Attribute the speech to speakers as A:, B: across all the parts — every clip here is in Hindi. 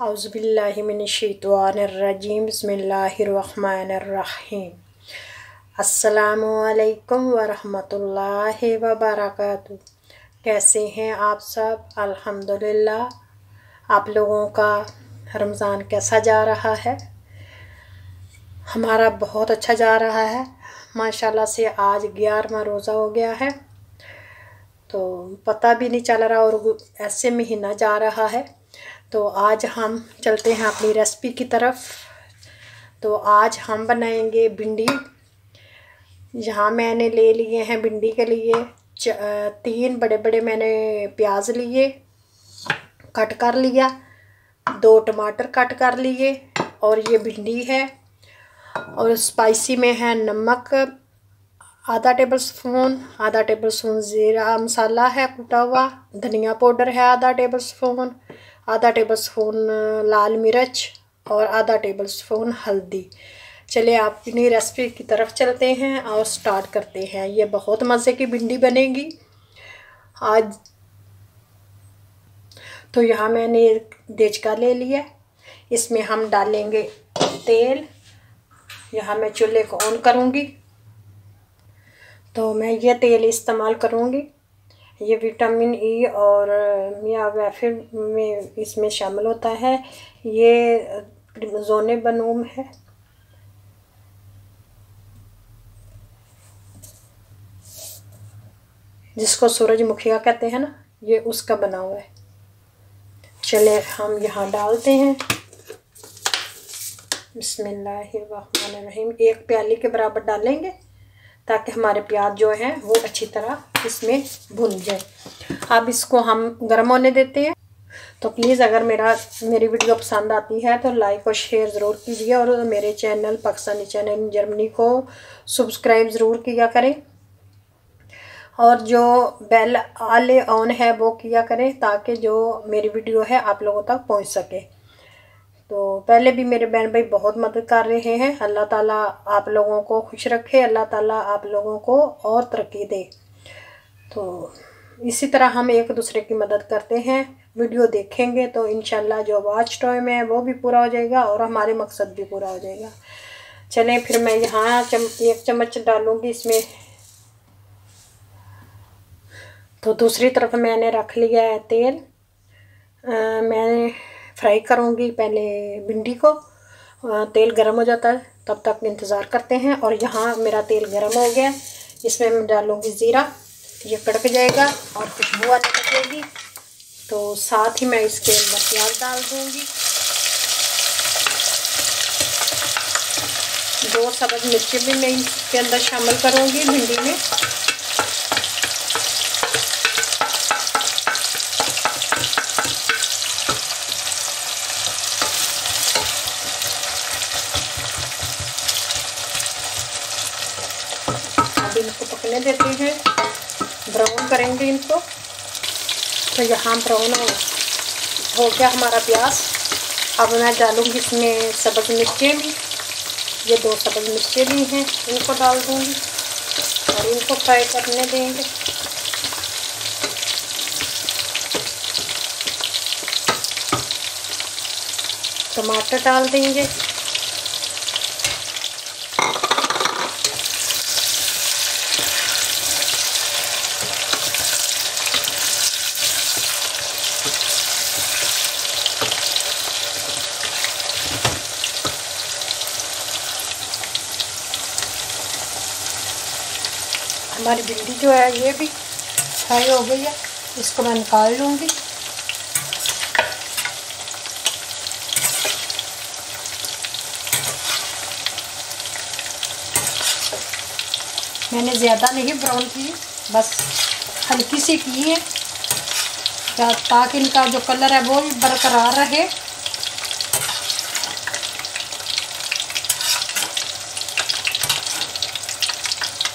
A: औज़ुबिल्लाहिमिनश्शैतानिर्रजीम बिस्मिल्लाहिर्रहमानिर्रहीम। अस्सलामुअलैकुम वरहमतुल्लाहि वबरकातुहू। कैसे हैं आप सब? अल्हम्दुलिल्लाह। आप लोगों का रमज़ान कैसा जा रहा है? हमारा बहुत अच्छा जा रहा है माशाल्लाह से। आज 11वां रोज़ा हो गया है, तो पता भी नहीं चल रहा और ऐसे महीना जा रहा है। तो आज हम चलते हैं अपनी रेसिपी की तरफ। तो आज हम बनाएंगे भिंडी। यहाँ मैंने ले लिए हैं भिंडी के लिए 3 बड़े बड़े मैंने प्याज लिए, कट कर लिया। 2 टमाटर कट कर लिए और ये भिंडी है। और स्पाइसी में है नमक आधा टेबल स्पून ज़ीरा मसाला है कुटा हुआ, धनिया पाउडर है आधा टेबल स्पून लाल मिर्च और आधा टेबल स्पून हल्दी। चलिए आप अपनी रेसिपी की तरफ चलते हैं और स्टार्ट करते हैं। ये बहुत मज़े की भिंडी बनेगी आज। तो यहाँ मैंने एक देचका ले लिया, इसमें हम डालेंगे तेल। यहाँ मैं चूल्हे को ऑन करूँगी, तो मैं ये तेल इस्तेमाल करूँगी। ये विटामिन ई और मियावाफिर में इसमें शामिल होता है। ये ज़ोनेबनूम है। जिसको सूरजमुखिया कहते हैं ना, ये उसका बना हुआ है। चले हम यहाँ डालते हैं। बिस्मिल्लाहिर्रहमानिर्रहीम। 1 प्याली के बराबर डालेंगे ताकि हमारे प्याज जो है वो अच्छी तरह इसमें भुन जाए। अब इसको हम गर्म होने देते हैं। तो प्लीज़ अगर मेरी वीडियो पसंद आती है तो लाइक और शेयर ज़रूर कीजिए और मेरे चैनल पाकिस्तानी चैनल जर्मनी को सब्सक्राइब ज़रूर किया करें और जो बेल आले ऑन है वो किया करें ताकि जो मेरी वीडियो है आप लोगों तक पहुंच सके। तो पहले भी मेरे बहन भाई बहुत मदद कर रहे हैं। अल्लाह ताला आप लोगों को खुश रखे, अल्लाह ताला आप लोगों को और तरक्की दे। तो इसी तरह हम एक दूसरे की मदद करते हैं। वीडियो देखेंगे तो इंशाल्लाह जो वॉच टाइम है वो भी पूरा हो जाएगा और हमारे मकसद भी पूरा हो जाएगा। चलें फिर मैं यहाँ 1 चम्मच डालूँगी इसमें। तो दूसरी तरफ मैंने रख लिया है तेल। मैंने फ्राई करूँगी पहले भिंडी को। तेल गर्म हो जाता है तब तक इंतज़ार करते हैं। और यहाँ मेरा तेल गर्म हो गया, इसमें मैं डालूँगी ज़ीरा। ये कड़क जाएगा और खुशबू आने लगेगी। तो साथ ही मैं इसके अंदर प्याज डाल दूँगी। 2 सब्ज़ मिर्ची भी मैं इसके अंदर शामिल करूँगी भिंडी में। इनको पकने देते हैं, ब्राउन करेंगे इनको। तो यहाँ ब्राउन हो गया हमारा प्याज। अब मैं डालूँगी इसमें सब्ज़ मिर्चें भी। ये 2 सब्ज़ मिर्चें भी हैं, इनको डाल दूँगी और इनको फ्राई करने देंगे। टमाटर डाल देंगे। हमारी भिंडी जो है ये भी फ्राई हो गई है, इसको मैं निकाल लूँगी। मैंने ज़्यादा नहीं ब्राउन की, बस हल्की सी की है ताकि इनका जो कलर है वो भी बरकरार रहे।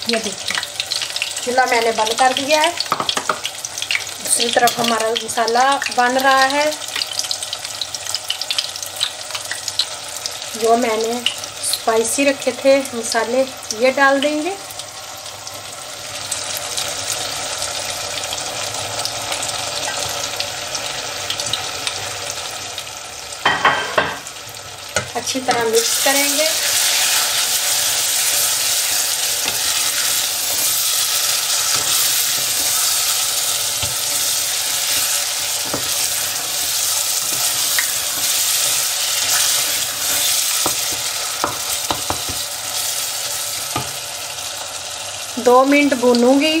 A: ये देखिए चूल्हा मैंने बंद कर दिया है। दूसरी तरफ हमारा मसाला बन रहा है। जो मैंने स्पाइसी रखे थे मसाले ये डाल देंगे। अच्छी तरह मिक्स करेंगे। दो मिनट भूनूंगी।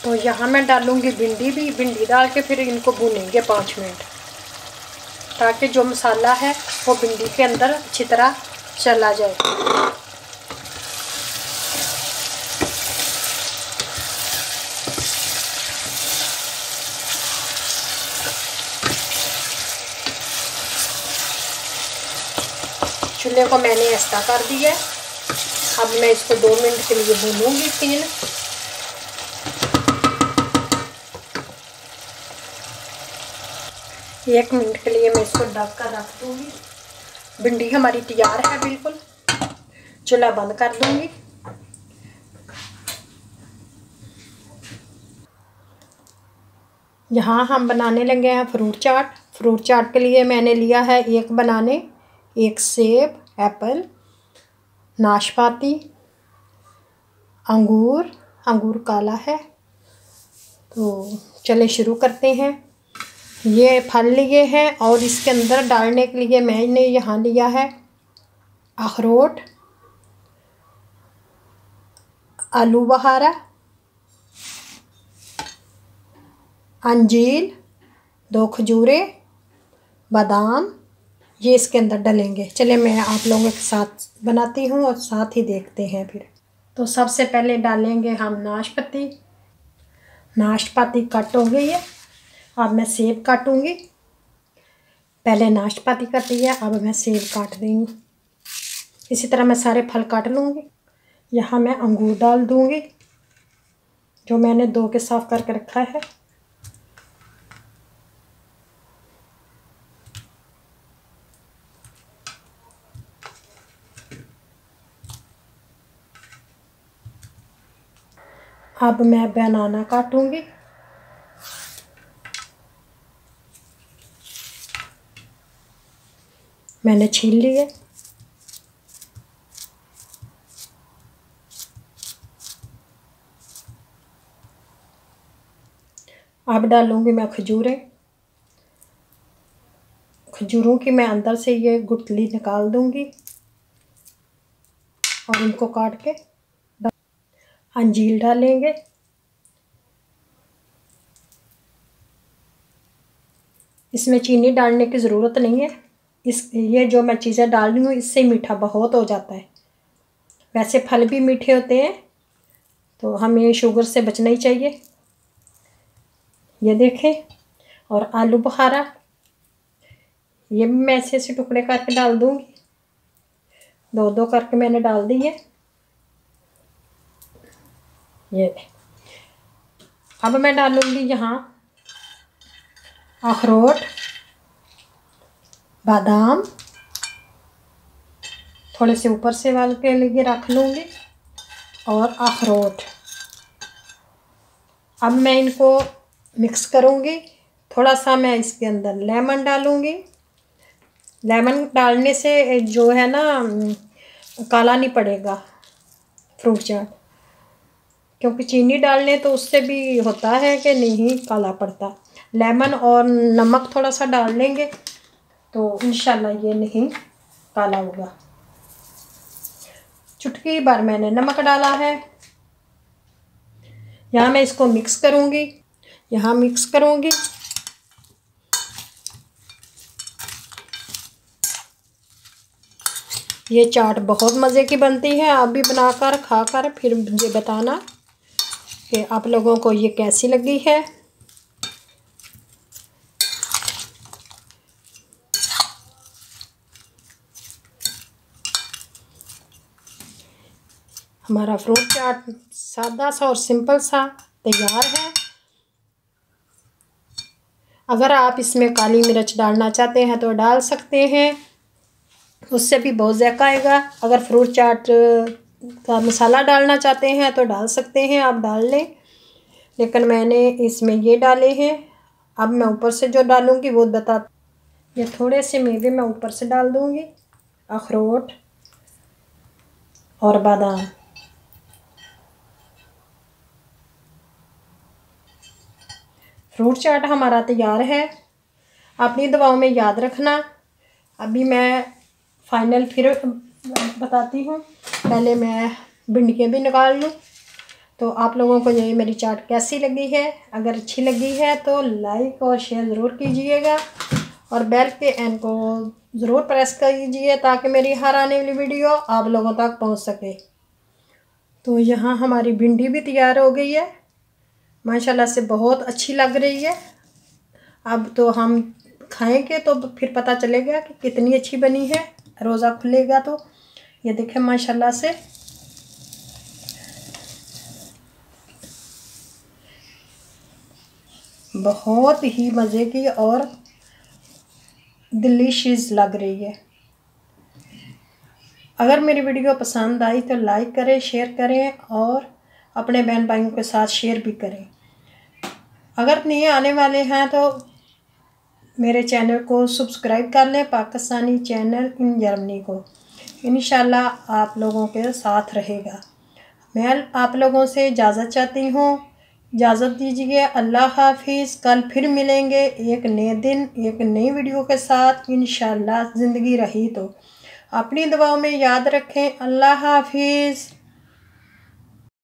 A: तो यहाँ मैं डालूंगी भिंडी भी। भिंडी डाल के फिर इनको भूनेंगे 5 मिनट, ताकि जो मसाला है वो भिंडी के अंदर अच्छी तरह चला जाए। चूल्हे को मैंने ऐसा कर दिया है। अब मैं इसको 2 मिनट के लिए भूनूंगी। 1 मिनट के लिए मैं इसको ढक कर रख दूंगी। भिंडी हमारी तैयार है बिल्कुल। चूल्हा बंद कर दूंगी। यहाँ हम बनाने लगे हैं फ्रूट चाट। फ्रूट चाट के लिए मैंने लिया है 1 बनाने, 1 सेब, एप्पल, नाशपाती, अंगूर काला है। तो चले शुरू करते हैं। ये फल लिए हैं और इसके अंदर डालने के लिए मैंने यहाँ लिया है अखरोट, आलू बहारा, अंजीर, 2 खजूरें, बादाम, ये इसके अंदर डालेंगे। चले मैं आप लोगों के साथ बनाती हूँ और साथ ही देखते हैं फिर। तो सबसे पहले डालेंगे हम नाशपाती। नाशपाती कट हो गई है। अब मैं सेब काटूंगी। पहले नाशपाती काटी है, अब मैं सेब काट दूँगी। इसी तरह मैं सारे फल काट लूँगी। यहाँ मैं अंगूर डाल दूँगी, जो मैंने 2 के साफ करके रखा है। अब मैं बनाना काटूंगी। मैंने छील लिए। अब डालूंगी मैं खजूरें। खजूरों की मैं अंदर से ये गुठली निकाल दूंगी और इनको काट के अंजीर डालेंगे। इसमें चीनी डालने की ज़रूरत नहीं है। ये जो मैं चीज़ें डाल रही हूँ इससे मीठा बहुत हो जाता है। वैसे फल भी मीठे होते हैं, तो हमें शुगर से बचना ही चाहिए। ये देखें। और आलू बुखारा, ये भी मैं ऐसे टुकड़े करके डाल दूँगी। 2-2 करके मैंने डाल दी है। ये अब मैं डालूंगी यहाँ अखरोट, बादाम, थोड़े से ऊपर से वाल के लिए रख लूँगी, और अखरोट। अब मैं इनको मिक्स करूँगी। थोड़ा सा मैं इसके अंदर लेमन डालूँगी। लेमन डालने से जो है ना काला नहीं पड़ेगा फ्रूट चाट, क्योंकि चीनी डालने तो उससे भी होता है कि नहीं काला पड़ता। लेमन और नमक थोड़ा सा डाल लेंगे तो इंशाल्लाह ये नहीं काला होगा। चुटकी भर मैंने नमक डाला है। यहाँ मैं इसको मिक्स करूँगी। यहाँ मिक्स करूँगी। ये चाट बहुत मज़े की बनती है। आप भी बनाकर खाकर फिर मुझे बताना कि आप लोगों को ये कैसी लगी है। हमारा फ्रूट चाट सादा सा और सिंपल सा तैयार है। अगर आप इसमें काली मिर्च डालना चाहते हैं तो डाल सकते हैं, उससे भी बहुत ज़ायका आएगा। अगर फ्रूट चाट का मसाला डालना चाहते हैं तो डाल सकते हैं, आप डाल लें। लेकिन मैंने इसमें ये डाले हैं। अब मैं ऊपर से जो डालूँगी वो बता। ये थोड़े से मेवे मैं ऊपर से डाल दूँगी। अखरोट और बादाम। फ्रूट चाट हमारा तैयार है। अपनी दवाओं में याद रखना। अभी मैं फाइनल फिर बताती हूँ। पहले मैं भिंडियाँ भी निकाल लूँ। तो आप लोगों को ये मेरी चाट कैसी लगी है? अगर अच्छी लगी है तो लाइक और शेयर ज़रूर कीजिएगा और बेल के एन को ज़रूर प्रेस कीजिए ताकि मेरी हर आने वाली वीडियो आप लोगों तक पहुंच सके। तो यहाँ हमारी भिंडी भी तैयार हो गई है, माशाल्लाह से बहुत अच्छी लग रही है। अब तो हम खाएंगे तो फिर पता चलेगा कि कितनी अच्छी बनी है। रोज़ा खुलेगा तो ये देखें माशाल्लाह से बहुत ही मज़े की और डिलीशियस लग रही है। अगर मेरी वीडियो पसंद आई तो लाइक करें, शेयर करें और अपने बहन भाइयों के साथ शेयर भी करें। अगर नए आने वाले हैं तो मेरे चैनल को सब्सक्राइब कर लें, पाकिस्तानी चैनल इन जर्मनी को। इंशाल्लाह आप लोगों के साथ रहेगा। मैं आप लोगों से इजाज़त चाहती हूँ, इजाज़त दीजिए। अल्लाह हाफिज़। कल फिर मिलेंगे एक नए दिन एक नई वीडियो के साथ इंशाल्लाह। ज़िंदगी रही तो अपनी दुआओं में याद रखें। अल्लाह हाफिज़।